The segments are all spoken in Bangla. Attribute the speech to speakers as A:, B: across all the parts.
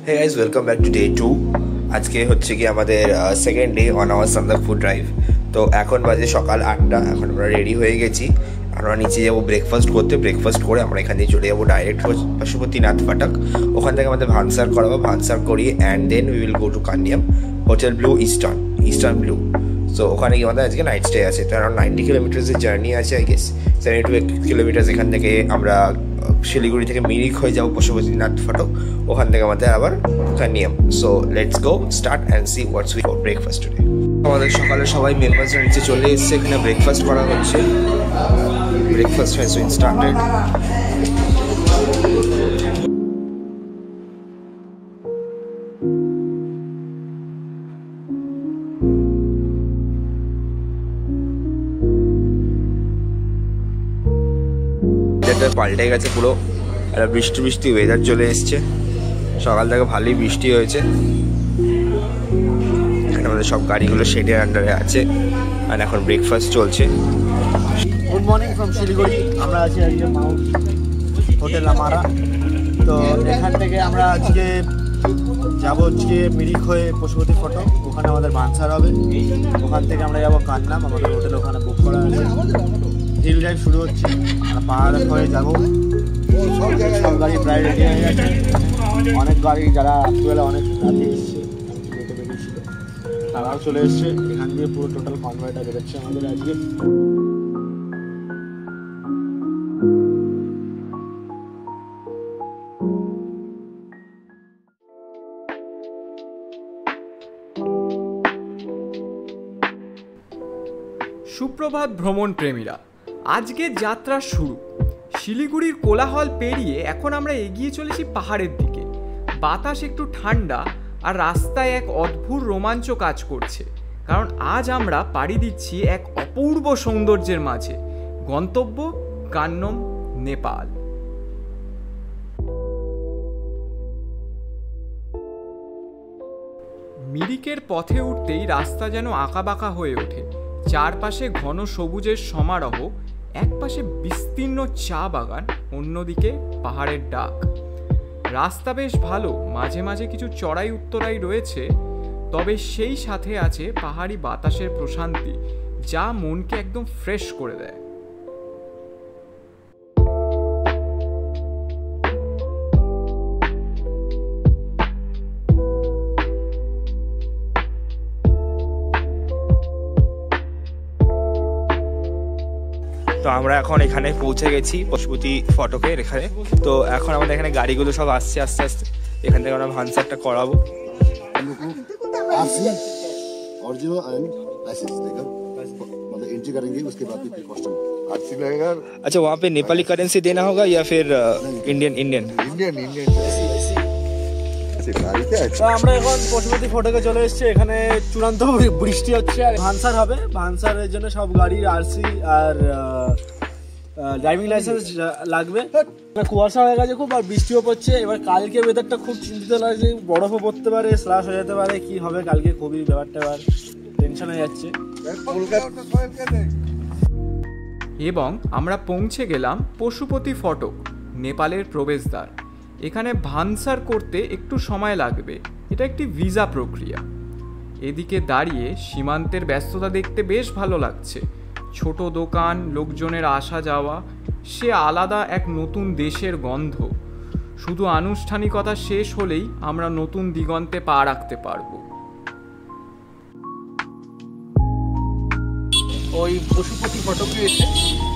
A: Hey guys, welcome back to day 2. আজকে হচ্ছে কি আমাদের সেকেন্ড ডে অন আওয়ার সান্দাক ফুড ড্রাইভ। তো এখন বাজে সকাল 8টা। এখন আমরা রেডি হয়ে গেছি। আমরা নিচে যাবো ব্রেকফাস্ট করতে। ব্রেকফাস্ট করে আমরা এখান থেকে চলে যাবো ডাইরেক্ট পশুপতিনাথ ফাটাক। ওখান থেকে আমাদের ভানসার করাবো, ভানসার করিয়ে and then we will go to Kanyam hotel blue eastern blue. So ওখানে গিয়ে আমাদের আজকে নাইট স্টে আছে। তো অ্যারাউন্ড 90 কিলোমিটার্সের জার্নি আছে, আই গেস 72 কিলোমিটার্স। এখান থেকে আমরা শিলিগুড়ি থেকে মিরিক হয়ে যাবো পশুপতিনাথ ফাটক, ওখান থেকে আমাদের আবার Kanyam. So let's go start and see what's we for breakfast today. আমাদের সকালে সবাই মেম্বার্সরা নিচে চলে এসছে, এখানে ব্রেকফাস্ট করা হচ্ছে। Breakfast has been started. পাল্টে গেছে পুরো, একটা বৃষ্টি ওয়েদার চলে এসছে। সকাল থেকে ভালোই বৃষ্টি হয়েছে। এখানে আমাদের সব গাড়িগুলো শেডের আন্ডারে আছে আর এখন ব্রেকফাস্ট চলছে।
B: Good morning from Siliguri. আমরা আছি আজকে মাউন্ট হোটেল আমারা। তো এখান থেকে আমরা আজকে যাবো হচ্ছে মিরিক হয়ে পশুপতি ফটক, ওখানে আমাদের ভানসার হবে। ওখান থেকে আমরা যাবো কান্নাম, আমাদের হোটেল ওখানে বুক করা আছে। হিল ড্রাইভ শুরু হচ্ছে, আমরা পাহাড় হয়ে যাবো। সব গাড়ি প্রায় রেডি হয়ে গেছে। অনেক গাড়ি যারা রাত্রিবেলা অনেক রাতে এসছে তারাও চলে এসছে। এখান দিয়ে পুরো টোটাল কনভয়টা বেরোচ্ছে আমাদের আজকে।
C: সুপ্রভাত ভ্রমণ প্রেমীরা, আজকের যাত্রা শুরু। শিলিগুড়ির কোলাহল পেরিয়ে এখন আমরা এগিয়ে চলেছি পাহাড়ের দিকে। বাতাস একটু ঠান্ডা আর রাস্তায় এক অদ্ভুত রোমাঞ্চ কাজ করছে, কারণ আজ আমরা পাড়ি দিচ্ছি এক অপূর্ব সৌন্দর্যের মাঝে। গন্তব্য কান্নম, নেপাল। মিরিকের পথে উঠতেই রাস্তা যেন আঁকাবাঁকা হয়ে ওঠে। চারপাশে ঘন সবুজের সমারোহ, এক পাশে বিস্তীর্ণ চা বাগান, অন্যদিকে পাহাড়ের ডাক। রাস্তা বেশ ভালো, মাঝে মাঝে কিছু চড়াই উত্তরাই রয়েছে, তবে সেই সাথে আছে পাহাড়ি বাতাসের প্রশান্তি, যা মনকে একদম ফ্রেশ করে দেয়।
A: তো আমরা এখন এখানে পৌঁছে গেছি পশুপতি ফটকের এখানে। তো এখন আমাদের এখানে গাড়িগুলো সব আসছে আস্তে আস্তে। এখান থেকে আমরা ভানসারটা করাবো। अच्छा, वहाँ पे नेपाली करेंसी देना होगा या फिर इंडियन?
B: আমরা এখন পশুপতি ফটকে চলে এসেছি। এখানে চূড়ান্ত বৃষ্টি হচ্ছে আর ভানসার হবে। ভানসারের জন্য সব গাড়ির আরসি আর ড্রাইভিং লাইসেন্স লাগবে। কুয়াশা হয়ে গেছে খুব, আর বৃষ্টিও পড়ছে। এবার কালকে ওয়েদারটা খুব চিন্তিত লাগছে, বরফও পড়তে পারে, স্লাশ হয়ে যেতে পারে, কি হবে কালকে খুবই ব্যাপারটা এবার টেনশন হয়ে যাচ্ছে।
C: এবং আমরা পৌঁছে গেলাম পশুপতি ফটক, নেপালের প্রবেশদ্বার। এখানে ভানসার করতে একটু সময় লাগবে, এটা একটি ভিসা প্রক্রিয়া। এদিকে দাঁড়িয়ে সীমান্তের ব্যস্ততা দেখতে বেশ ভালো লাগছে। ছোট দোকান, লোকজনের আসা যাওয়া, সে আলাদা এক নতুন দেশের গন্ধ। শুধু আনুষ্ঠানিকতা শেষ হলেই আমরা নতুন দিগন্তে পা রাখতে পারবো।
D: ওই পশুপতি ফটকে এসে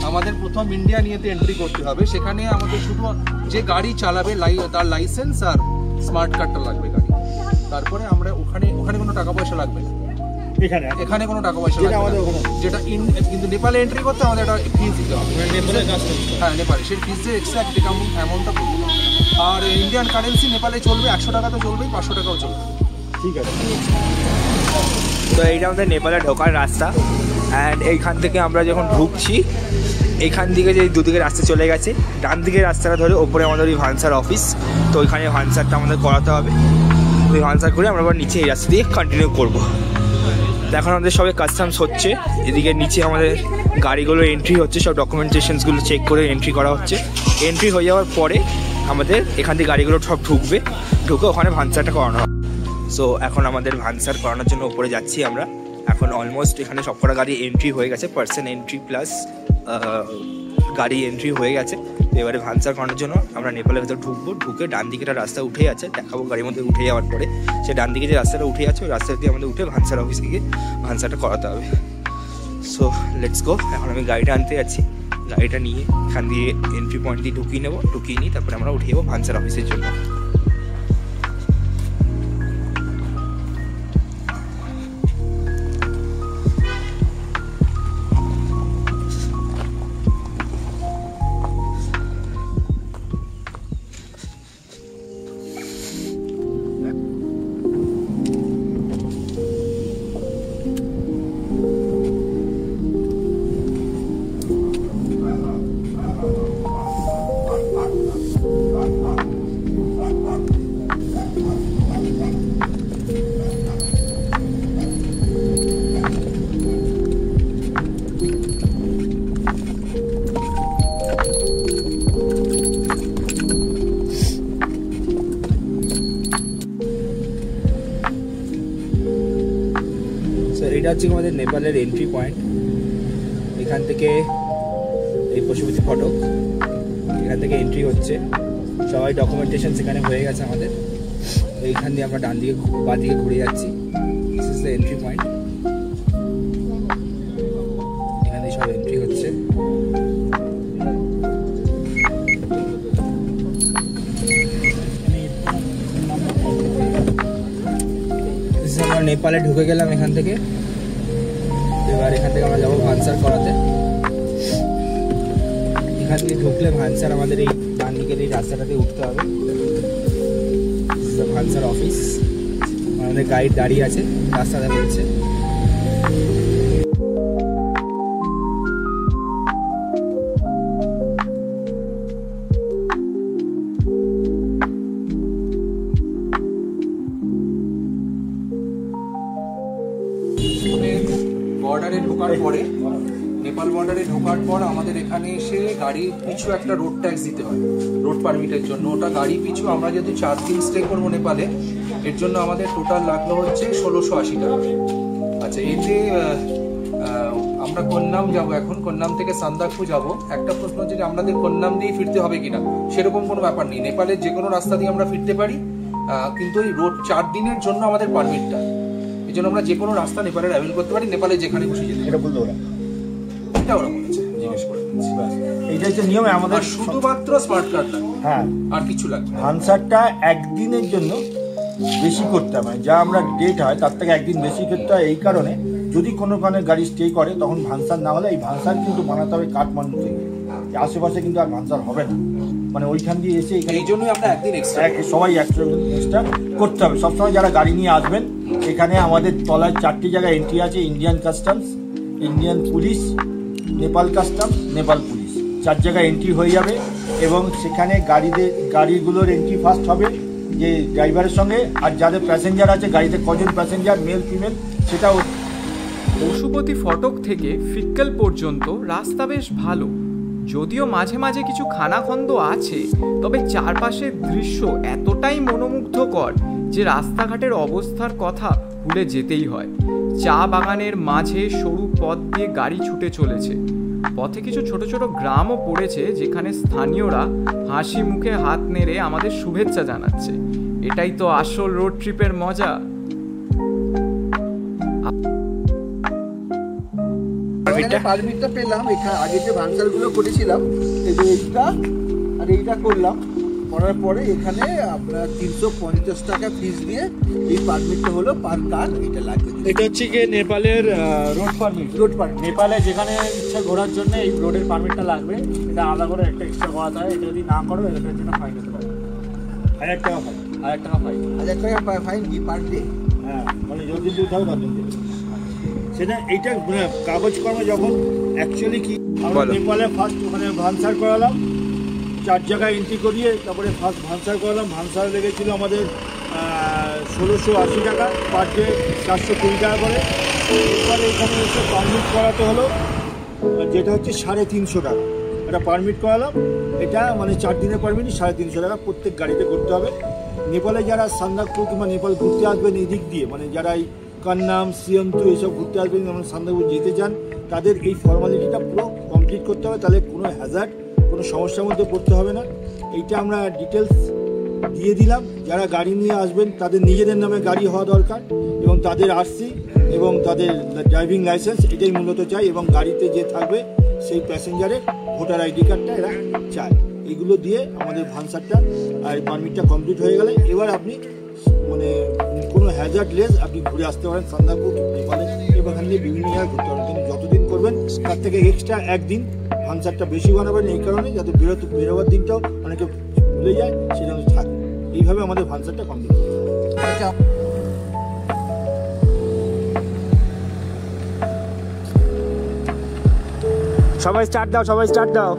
D: আমাদের প্রথম ইন্ডিয়া নিয়েতে এন্ট্রি করতে হবে। সেখানে আমাদের শুধু যে গাড়ি চালাবে তার লাইসেন্স আর স্মার্ট কার্ডটা লাগবে গাড়ি। তারপরে আমরা ওখানে কোনো টাকা পয়সা লাগবে না। এখানে কোনো টাকা পয়সা লাগবে না, যেটা কিন্তু নেপালে এন্ট্রি করতে আমাদের একটা ফিজ দিতে হবে। হ্যাঁ, নেপালে সেই ফিজের এক্সাক্ট অ্যামাউন্টটা বলতে হবে। আর ইন্ডিয়ান কারেন্সি নেপালে চলবে 100 টাকা, তো চলবেই, 500 টাকাও চলবে।
B: ঠিক আছে।
A: তো এইটা আমাদের নেপালে ঢোকার রাস্তা। অ্যান্ড এইখান থেকে আমরা যখন ঢুকছি, এখান দিকে যে দুদিকে রাস্তা চলে গেছে, ডান দিকের রাস্তাটা ধরে ওপরে আমাদের ওই ভানসার অফিস। তো ওইখানে ভানসারটা আমাদের করাতে হবে। ওই ভানসার করে আমরা আবার নিচে এই রাস্তা দিয়ে কন্টিনিউ করবো। তো এখন আমাদের সবাই কাস্টমস হচ্ছে। এদিকে নিচে আমাদের গাড়িগুলো এন্ট্রি হচ্ছে, সব ডকুমেন্টেশনসগুলো চেক করে এন্ট্রি করা হচ্ছে। এন্ট্রি হয়ে যাওয়ার পরে আমাদের এখান থেকে গাড়িগুলো সব ঢুকবে, ঢুকে ওখানে ভানসারটা করানো হবে। সো এখন আমাদের ভানসার করানোর জন্য উপরে যাচ্ছি আমরা। এখন অলমোস্ট এখানে সবকটা গাড়ি এন্ট্রি হয়ে গেছে, পার্সন এন্ট্রি প্লাস গাড়ি এন্ট্রি হয়ে গেছে। তো এবারে ভানসার করানোর জন্য আমরা নেপালের ভেতর ঢুকবো, ঢুকে ডান দিকে একটা রাস্তা উঠে আছে, দেখাবো গাড়ির মধ্যে উঠে যাওয়ার পরে। সে ডান দিকে যে রাস্তাটা উঠে আছে ওই রাস্তা দিয়ে আমাদের উঠে ভানসার অফিসে গিয়ে ভানসারটা করাতে হবে। সো লেটস গো। এখন আমি গাড়িটা আনতে যাচ্ছি, গাড়িটা নিয়ে এখান দিয়ে এন্ট্রি পয়েন্ট দিয়ে ঢুকিয়ে নেবো, ঢুকিয়ে নিই তারপরে আমরা উঠে যাবো ভানসার অফিসের জন্য। এটা হচ্ছে আমাদের নেপালের এন্ট্রি পয়েন্ট। এখান থেকে এই পশুপতি ফটক, এখান থেকে এন্ট্রি হচ্ছে, সবাই ডকুমেন্টেশন সেখানে হয়ে গেছে আমাদের। এইখান দিয়ে আমরা ডান দিকে বাঁ দিকে ঘুরে যাচ্ছি, this is the entry point. এখান দিয়ে সব এন্ট্রি হচ্ছে। আমরা নেপালে ঢুকে গেলাম এখান থেকে। এবার এখান থেকে আমরা যাবো ভানসার করাতে। এখান থেকে ঢুকলে ভানসার আমাদের এই ডান দিকের এই রাস্তাটাতে উঠতে হবে। ভানসার অফিস, আমাদের গাইড দাঁড়িয়ে আছে, রাস্তা দেখাচ্ছে।
D: বর্ডারে ঢোকার পরে, নেপাল বর্ডারে ঢোকার পর আমাদের এখানে এসে গাড়ি পিছু একটা রোড ট্যাক্স দিতে হয়, রোড পারমিটের জন্য। ওটা গাড়ি পিছু আমরা যেহেতু 4 দিন স্টে করবো নেপালে, এর জন্য আমাদের টোটাল লাগলো হচ্ছে 1680 টাকা। আচ্ছা, এতে আমরা কন্যাম যাব, এখন কন্যাম থেকে সান্দাকফু যাব। একটা প্রশ্ন হচ্ছে যে আমাদের কন্যাম দিয়ে ফিরতে হবে কিনা, সেরকম কোনো ব্যাপার নেই। নেপালের যে কোনো রাস্তা দিয়ে আমরা ফিরতে পারি, কিন্তু এই রোড 4 দিনের জন্য আমাদের পারমিটটা, এই জন্য আমরা যে কোনো রাস্তা নেপালের অ্যাভেল করতে পারি, নেপালে যেখানে খুশি যেতে।
B: এটা বলতো ওরা,
D: এটা ওরা বলেছে, জিজ্ঞেস করে
B: এইটা হচ্ছে নিয়মে আমাদের
D: শুধুমাত্র স্মার্ট কার্ড লাগবে,
B: হ্যাঁ,
D: আর কিছু লাগবে।
B: ভানসারটা একদিনের জন্য বেশি করতে হবে, যা আমরা ডেট হয় তার থেকে একদিন বেশি করতে হয়। এই কারণে যদি কোনো কারণে গাড়ি স্টে করে তখন ভানসার না হলে এই ভানসার কিন্তু বানাতে হবে কাঠমান্ডু থেকে, আশেপাশে কিন্তু আর ভানসার হবে না, মানে ওইখান দিয়ে এসে এখানে।
D: এই জন্যই আমরা একদিন এক্সট্রা
B: সবাই এক্সট্রা করতে হবে। সবসময় যারা গাড়ি নিয়ে আসবেন, এখানে আমাদের তলায় 4টি জায়গায় এন্ট্রি আছে, Indian customs, Indian police, Nepal customs, Nepal police, 4 জায়গায় এন্ট্রি হয়ে যাবে। এবং সেখানে গাড়িগুলোর এন্ট্রি ফার্স্ট হবে যে ড্রাইভারের সঙ্গে, আর যাদের প্যাসেঞ্জার আছে গাড়িতে কজন প্যাসেঞ্জার মেল ফিমেল সেটাও।
C: পশুপতি ফটক থেকে ফিক্কেল পর্যন্ত রাস্তা বেশ ভালো, যদিও মাঝে মাঝে কিছু খানাখন্দ আছে, তবে চারপাশের দৃশ্য এতটাই মনোমুগ্ধকর যে রাস্তাঘাটের অবস্থার কথা ভুলে যেতেই হয়। চা বাগানের মাঝে সরু পথ দিয়ে গাড়ি ছুটে চলেছে। পথে কিছু ছোট ছোট গ্রামও পড়েছে, যেখানে স্থানীয়রা হাসি মুখে হাত নেড়ে আমাদের শুভেচ্ছা জানাচ্ছে। এটাই তো আসল রোড ট্রিপের মজা।
B: পারমিটটা পেলাম, এখানে আগে যে ভানসারগুলো করেছিলাম, এইটা আর এইটা করলাম, করার পরে এখানে আপনার 350 টাকা ফিস দিয়ে এই পারমিটটা হলো পার কার, এটা লাগবে। এটা হচ্ছে কি নেপালের রোড পারমিট। নেপালে যেখানে ইচ্ছা ঘোরার জন্য এই রোডের পারমিটটা লাগবে। এটা আলাদা করে একটা এক্সট্রা করাতে হয়, এটা যদি না করো এটার জন্য ফাইন হতে পারে 1000 টাকা ফাইন। 1000 টাকা ফাইন, 1000 টাকা ফাইন কি পার ডে? হ্যাঁ, মানে যদি দিতে হবে ততদিন দেবে। সেটা এইটা কাগজকর্ম যখন অ্যাকচুয়ালি কি আমরা নেপালে ফার্স্ট ওখানে ভানসার করালাম, 4 জায়গায় এন্ট্রি করিয়ে তারপরে ফার্স্ট ভানসার করালাম। ভানসার লেগেছিল আমাদের 1680 টাকা পার ডে, 420 টাকা করে। এরপরে এখানে এসে পারমিট করাতে হলো, যেটা হচ্ছে 350 টাকা। একটা পারমিট করালাম। এটা মানে 4 দিনের পারমিট, 350 টাকা প্রত্যেক গাড়িতে করতে হবে। নেপালে যারা সান্দাকফু কিংবা নেপাল ঘুরতে আসবেন এই দিক দিয়ে, মানে যারা এই কান্নাম সিয়ামতু এইসব ঘুরতে আসবেন, আমরা সান্দাকফু যেতে চান, তাদের এই ফর্মালিটিটা পুরো কমপ্লিট করতে হবে। তাহলে কোনো হ্যাজার্ড, কোনো সমস্যার মধ্যে পড়তে হবে না। এইটা আমরা ডিটেলস দিয়ে দিলাম। যারা গাড়ি নিয়ে আসবেন তাদের নিজেদের নামে গাড়ি হওয়া দরকার, এবং তাদের আরসি এবং তাদের ড্রাইভিং লাইসেন্স এটাই মূলত চাই, এবং গাড়িতে যে থাকবে সেই প্যাসেঞ্জারের ভোটার আইডি কার্ডটা এরা চায়। এগুলো দিয়ে আমাদের ভানসারটা আর পারমিটটা কমপ্লিট হয়ে গেলে এবার আপনি মানে কোনো হ্যাজার্ডলেস আপনি ঘুরে আসতে পারেন সান্দাকফু নেপালে। এখান দিয়ে বিভিন্ন জায়গায় ঘুরতে পারেন, কিন্তু যতদিন করবেন তার থেকে এক্সট্রা একদিন ভানসারটা বেশি বানাবেন, এই কারণে যাতে বেরোবার দিনটাও অনেকে ভুলে যায়, সেটা থাকে। এইভাবে আমাদের ভানসারটা কমপ্লিট হবে। সবাই স্টার্ট দাও, সবাই স্টার্ট দাও।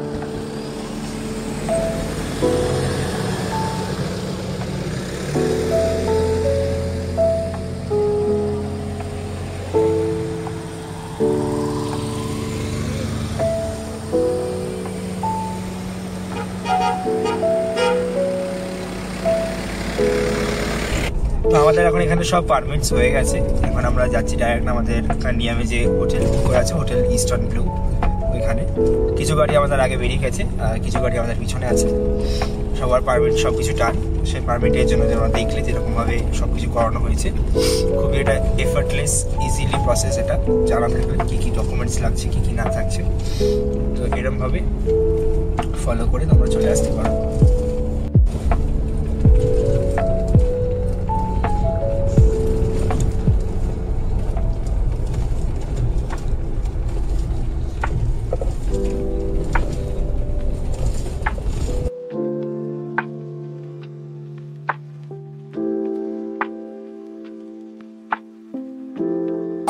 A: তো আমাদের এখন এখানে সব পারমিটস হয়ে গেছে। এখন আমরা যাচ্ছি ডাইরেক্ট আমাদের কান্ডিয়ামে যে হোটেল বুক করা আছে, হোটেল ইস্টার্ন ব্লু, ওইখানে। কিছু গাড়ি আমাদের আগে বেরিয়ে গেছে, আর কিছু গাড়ি আমাদের পিছনে আছে। সবার পারমিট সব কিছু টান। সেই পারমিটের জন্য আমরা দেখলে যেরকমভাবে সব কিছু করানো হয়েছে, খুবই এটা এফার্টলেস, ইজিলি প্রসেস। এটা জানা থাকলে কী কী ডকুমেন্টস লাগছে, কী কী না থাকছে, তো এরকমভাবে ফলো করে তোমরা চলে আসতে পারো।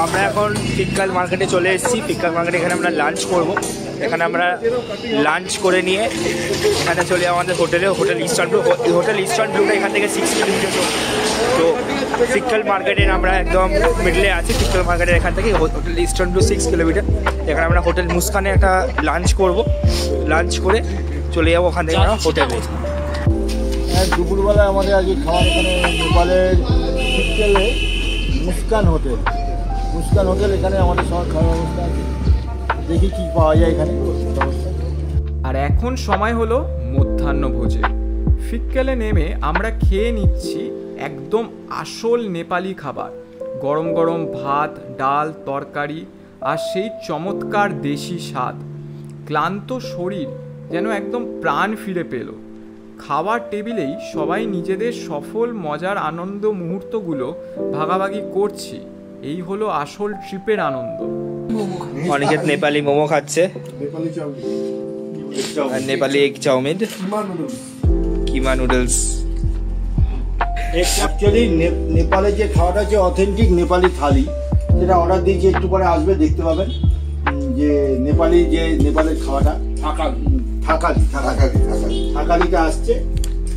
A: আমরা এখন ফিক্কাল মার্কেটে চলে এসেছি। ফিক্কাল মার্কেটে এখানে আমরা লাঞ্চ করব। এখানে আমরা লাঞ্চ করে নিয়ে এখানে চলে আমাদের হোটেলে, hotel eastern blue. Hotel eastern ব্লুটা এখান থেকে 6 কিলোমিটার। তো ফিক্কাল মার্কেটের আমরা একদম মিডলে আছি। ফিক্কাল মার্কেটের এখান থেকে হোটেল ইস্টার্ন ব্লু 6 কিলোমিটার। এখানে আমরা হোটেল মুস্কানে একটা লাঞ্চ করব। লাঞ্চ করে চলে যাবো ওখান থেকে আমরা হোটেলে।
B: দুপুরবেলায় আমাদের আজকে খাওয়ার এখানে নেপালের ফিক্কালে মুস্কান হোটেল। মুস্কান হোটেল, এখানে আমাদের সবার খাওয়ার ব্যবস্থা আছে। দেখি কি পাওয়া যায় এখানে।
C: আর এখন সময় হলো মধ্যাহ্নভোজে। ফিক্কালে নেমে আমরা খেয়ে নিচ্ছি একদম আসল নেপালি খাবার। গরম গরম ভাত, ডাল, তরকারি আর সেই চমৎকার দেশি স্বাদ। ক্লান্ত শরীর যেন একদম প্রাণ ফিরে পেল। খাবার টেবিলেই সবাই নিজেদের সফল মজার আনন্দ মুহূর্তগুলো ভাগাভাগি করছি। এই হলো আসল ট্রিপের আনন্দ।
A: অনেকে নেপালি মোমো খাচ্ছে, আর নেপালি এগ চাউমিন, কিমা নুডলস।
B: অ্যাকচুয়ালি নেপালে যে খাওয়াটা হচ্ছে অথেন্টিক নেপালি থালি, সেটা অর্ডার দিয়েছি, একটু পরে আসবে, দেখতে পাবেন যে নেপালি যে নেপালের খাওয়াটা থাকালিটা আসছে।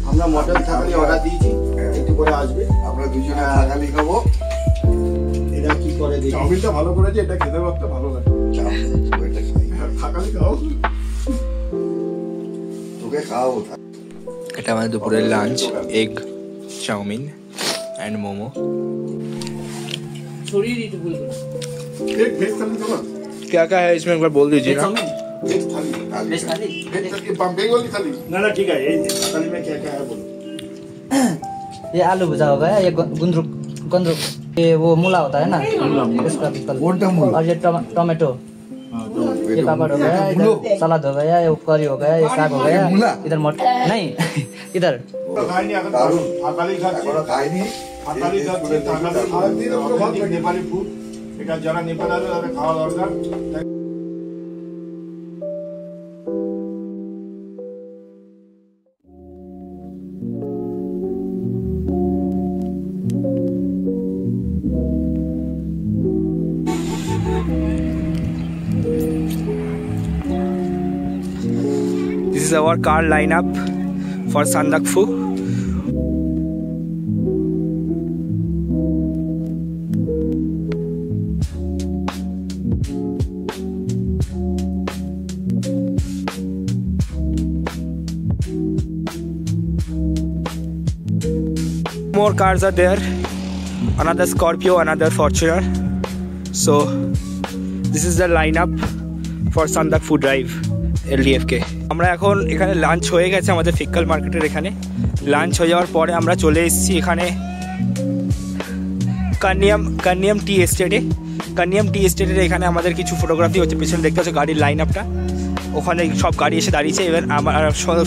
B: আমরা মটন থাকালি অর্ডার দিয়েছি, একটু পরে আসবে।
E: আমরা দুজনে থাকালি খাবো।
B: এটা কি করে দেখি,
E: চাউমিনটা ভালো করেছে, এটা খেতে পারতে ভালো লাগে। থাকালি খাও, তোকে খাও।
A: এটা আমাদের দুপুরের lunch, egg chow mein and momo.
E: एक वेज थाली दो ना।
A: क्या क्या है इसमें एक बार बोल दीजिए ना।
E: वेज थाली, वेज थाली, बंगाली थाली।
B: ना ना ठीक है। ये थाली में क्या क्या है बोलो।
F: ये आलू भुजा हो गया, ये गुंद्रुक, ये वो मूला होता है ना, इसका पिकल, और ये टमाटो, ये पापड़ हो गया, इधर सलाद हो गया, ये करी हो गया, ये साग हो गया, इधर मटर नहीं इधर
B: নেপালি ফুড। এটা যারা নেপাল আসবে তাদের খাওয়া দরকার।
A: This is our car lineup for Sandakphu. more cars are there. Another Scorpio, another Fortuner. So this is the lineup for Sandakphu Drive LDFK. আমরা এখন এখানে লাঞ্চ হয়ে গেছে আমাদের ফিক্কাল মার্কেটের এখানে। লাঞ্চ হয়ে যাওয়ার পরে আমরা চলে এসেছি এখানে কান্নিয়াম টি এস্টেটে। কান্নিয়াম টি এস্টেটের এখানে আমাদের কিছু ফটোগ্রাফি হচ্ছে, পেছনে দেখতে হচ্ছে গাড়ির লাইন আপটা, ওখানে সব গাড়ি এসে দাঁড়িয়েছে। এবার আমার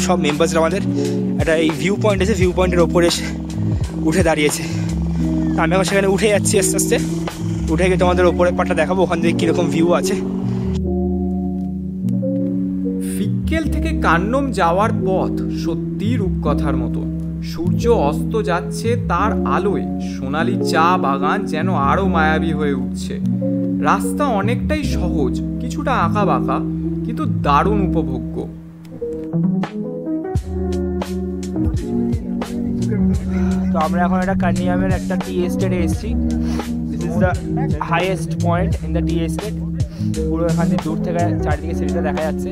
A: সব মেম্বার্সরা আমাদের একটা এই ভিউ পয়েন্ট আছে, ভিউ পয়েন্টের ওপরে এসে উঠে দাঁড়িয়েছে। আমি এখন সেখানে উঠে যাচ্ছি আস্তে আস্তে, উঠে গিয়ে তোমাদের ওপরের পাটটা দেখাবো ওখান থেকে কীরকম ভিউ আছে।
C: ফিক্কেল থেকে কান্নম যাওয়ার পথ সত্যি রূপকথার মতো। সূর্য অস্ত যাচ্ছে, তার আলোয় সোনালি চা বাগান যেন আরও মায়াবী হয়ে উঠছে। রাস্তা অনেকটাই সহজ, কিছুটা আঁকা বাঁকা, কিন্তু দারুণ উপভোগ্য।
A: তো আমরা এখন একটা কান্নিয়ামের একটা টি এস্টেটে এসেছি। This is the highest point in the tea estate. পুরো এখান থেকে দূর থেকে চারিদিকে সিটিটা দেখা যাচ্ছে,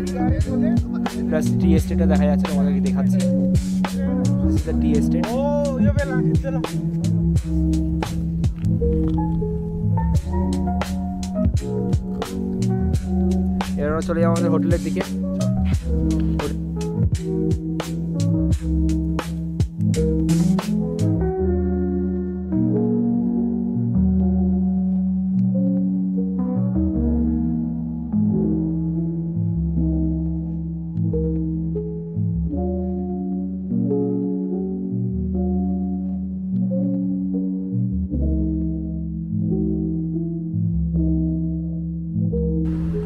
A: প্লাস টি এস্টেটটা দেখা যাচ্ছে, তোমাদেরকে দেখাচ্ছি। This is the tea estate. এবার চলে যাবো আমাদের হোটেলের দিকে।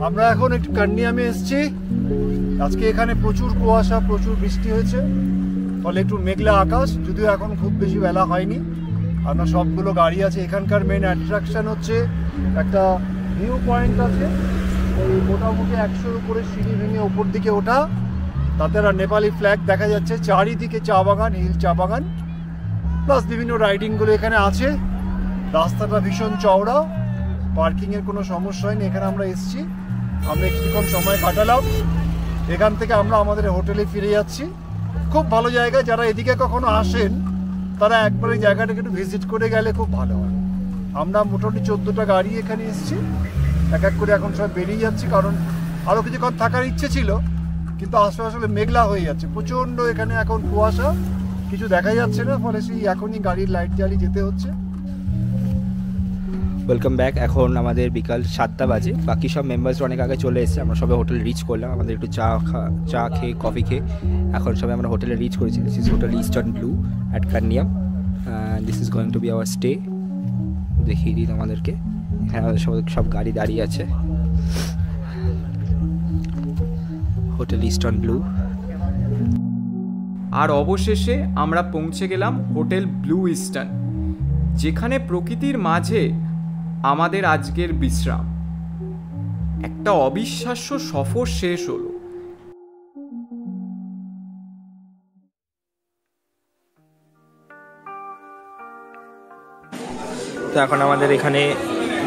B: আমরা এখন একটু কান্নিয়ামে এসেছি। আজকে এখানে প্রচুর কুয়াশা, প্রচুর বৃষ্টি হয়েছে, ফলে একটু মেঘলা আকাশ, যদিও এখন খুব বেশি বেলা হয়নি। আমরা সবগুলো গাড়ি আছে। এখানকার মেন অ্যাট্রাকশন হচ্ছে একটা ভিউ পয়েন্ট আছে, ওই মোটামুটি 100-র উপরে সিঁড়ি ভেঙে ওপর দিকে ওঠা, তাতে আর নেপালি ফ্ল্যাগ দেখা যাচ্ছে, চারিদিকে চা বাগান, হিল চা বাগান, প্লাস বিভিন্ন রাইডিংগুলো এখানে আছে। রাস্তাটা ভীষণ চওড়া, পার্কিংয়ের কোনো সমস্যা হয়নি। এখানে আমরা এসেছি, আমরা কিছুক্ষণ সময় কাটালাম। এখান থেকে আমরা আমাদের হোটেলে ফিরে যাচ্ছি। খুব ভালো জায়গা, যারা এদিকে কখনো আসেন তারা একবার এই জায়গাটাকে একটু ভিজিট করে গেলে খুব ভালো হয়। আমরা মোটামুটি 14টা গাড়ি এখানে এসেছি, এক এক করে এখন সব বেরিয়ে যাচ্ছি, কারণ আরও কিছুক্ষণ থাকার ইচ্ছে ছিল, কিন্তু আসলে মেঘলা হয়ে যাচ্ছে, প্রচণ্ড এখানে এখন কুয়াশা, কিছু দেখা যাচ্ছে না, ফলে সেই এখনই গাড়ির লাইট জ্বালিয়ে যেতে হচ্ছে।
A: Welcome back. এখন আমাদের বিকাল 7টা বাজে। বাকি সব মেম্বার্সরা অনেক আগে চলে এসেছে। আমরা সবাই হোটেলে রিচ করলাম, আমাদের একটু চা খেয়ে কফি খেয়ে এখন সবাই আমরা হোটেলে রিচ করেছি। This is hotel eastern blue at Kanyam. This is going to be our stay. দেখিয়ে দিই তোমাদেরকে, এখানে আমাদের সব গাড়ি দাঁড়িয়ে আছে। Hotel eastern blue.
C: আর অবশেষে আমরা পৌঁছে গেলাম হোটেল ব্লু ইস্টার্ন, যেখানে প্রকৃতির মাঝে আমাদের আজকের বিশ্রাম। একটা অবিশ্বাস্য সফর শেষ হলো।
A: তো এখন আমাদের এখানে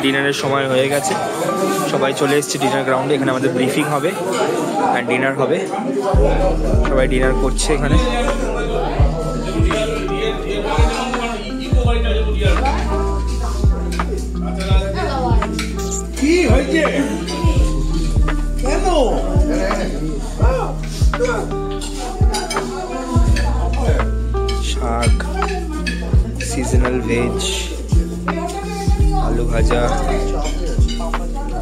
A: ডিনারের সময় হয়ে গেছে, সবাই চলে এসেছে ডিনার গ্রাউন্ডে। এখানে আমাদের ব্রিফিং হবে অ্যান্ড ডিনার হবে। সবাই ডিনার করছে এখানে।
E: কি হয়েছে কেন?
A: শাক, সিজনাল ভেজ, আলু ভাজা,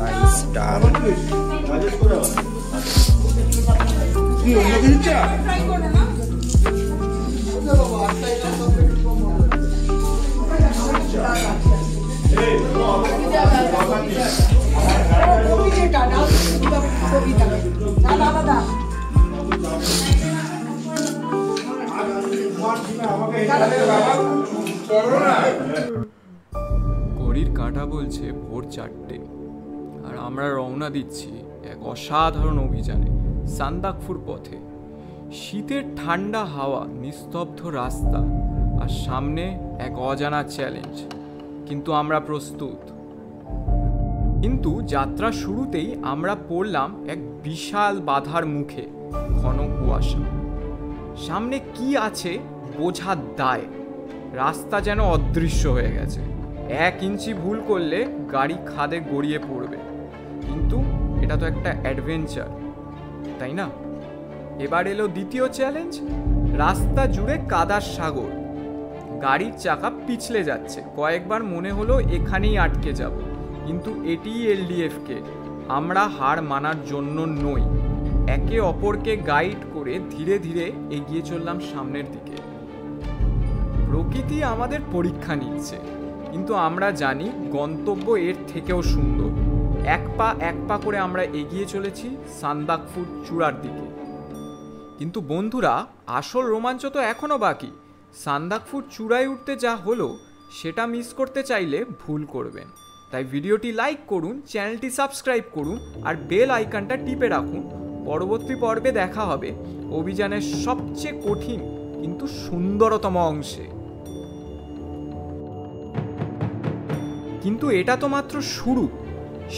A: রাইস, ডাল।
E: কি অন্য কিছু চা?
C: ঘড়ির কাঁটা বলছে ভোর 4টে, আর আমরা রওনা দিচ্ছি এক অসাধারণ অভিযানে সান্দাকফুর পথে। শীতের ঠান্ডা হাওয়া, নিস্তব্ধ রাস্তা, আর সামনে এক অজানা চ্যালেঞ্জ, কিন্তু আমরা প্রস্তুত। কিন্তু যাত্রা শুরুতেই আমরা পড়লাম এক বিশাল বাধার মুখে। ঘন কুয়াশা, সামনে কি আছে বোঝার দায়। রাস্তা যেন অদৃশ্য হয়ে গেছে। 1 ইঞ্চি ভুল করলে গাড়ি খাদে গড়িয়ে পড়বে, কিন্তু এটা তো একটা অ্যাডভেঞ্চার, তাই না? এবার এলো দ্বিতীয় চ্যালেঞ্জ। রাস্তা জুড়ে কাদার সাগর, গাড়ির চাকা পিছলে যাচ্ছে। কয়েকবার মনে হলো এখানেই আটকে যাব, কিন্তু এটিই এলডিএফকে। আমরা হার মানার জন্য নই, একে অপরকে গাইড করে ধীরে ধীরে এগিয়ে চললাম সামনের দিকে। প্রকৃতি আমাদের পরীক্ষা নিচ্ছে, কিন্তু আমরা জানি গন্তব্য এর থেকেও সুন্দর। এক পা করে আমরা এগিয়ে চলেছি সান্দাকফু চূড়ার দিকে। কিন্তু বন্ধুরা, আসল রোমাঞ্চ তো এখনও বাকি। সান্দাকফু চূড়ায় উঠতে যা হলো সেটা মিস করতে চাইলে ভুল করবেন। তাই ভিডিওটি লাইক করুন, চ্যানেলটি সাবস্ক্রাইব করুন আর বেল আইকনটা টিপে রাখুন। পরবর্তী পর্বে দেখা হবে অভিযানের সবচেয়ে কঠিন কিন্তু সুন্দরতম অংশে। কিন্তু এটা তো মাত্র শুরু।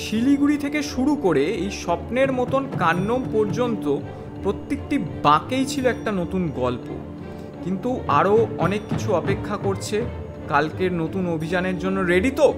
C: শিলিগুড়ি থেকে শুরু করে এই স্বপ্নের মতন কান্নম পর্যন্ত প্রত্যেকটি বাঁকেই ছিল একটা নতুন গল্প। কিন্তু আরও অনেক কিছু অপেক্ষা করছে। কালকের নতুন অভিযানের জন্য রেডি তো?